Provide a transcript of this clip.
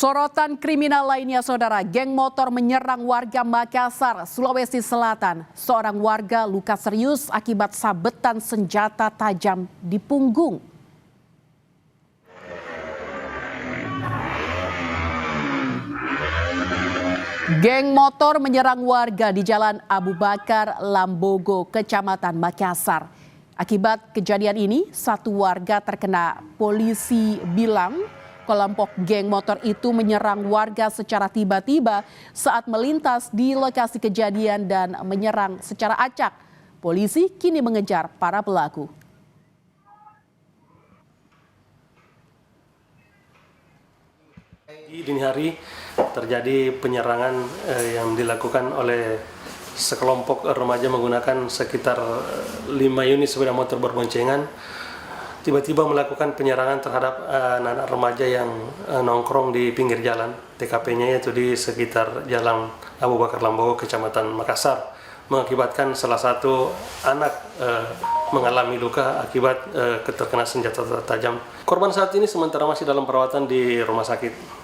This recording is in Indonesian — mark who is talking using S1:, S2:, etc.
S1: Sorotan kriminal lainnya, saudara, geng motor menyerang warga Makassar, Sulawesi Selatan. Seorang warga luka serius akibat sabetan senjata tajam di punggung. Geng motor menyerang warga di Jalan Abu Bakar, Lambogo, Kecamatan Makassar. Akibat kejadian ini, satu warga terkena. Polisi bilang kelompok geng motor itu menyerang warga secara tiba-tiba saat melintas di lokasi kejadian dan menyerang secara acak. Polisi kini mengejar para pelaku.
S2: Di dini hari terjadi penyerangan yang dilakukan oleh sekelompok remaja menggunakan sekitar 5 unit sepeda motor berboncengan. Tiba-tiba melakukan penyerangan terhadap anak-anak remaja yang nongkrong di pinggir jalan. TKP-nya yaitu di sekitar Jalan Abu Bakar Lambogo, Kecamatan Makassar, mengakibatkan salah satu anak mengalami luka akibat terkena senjata tajam. Korban saat ini sementara masih dalam perawatan di rumah sakit.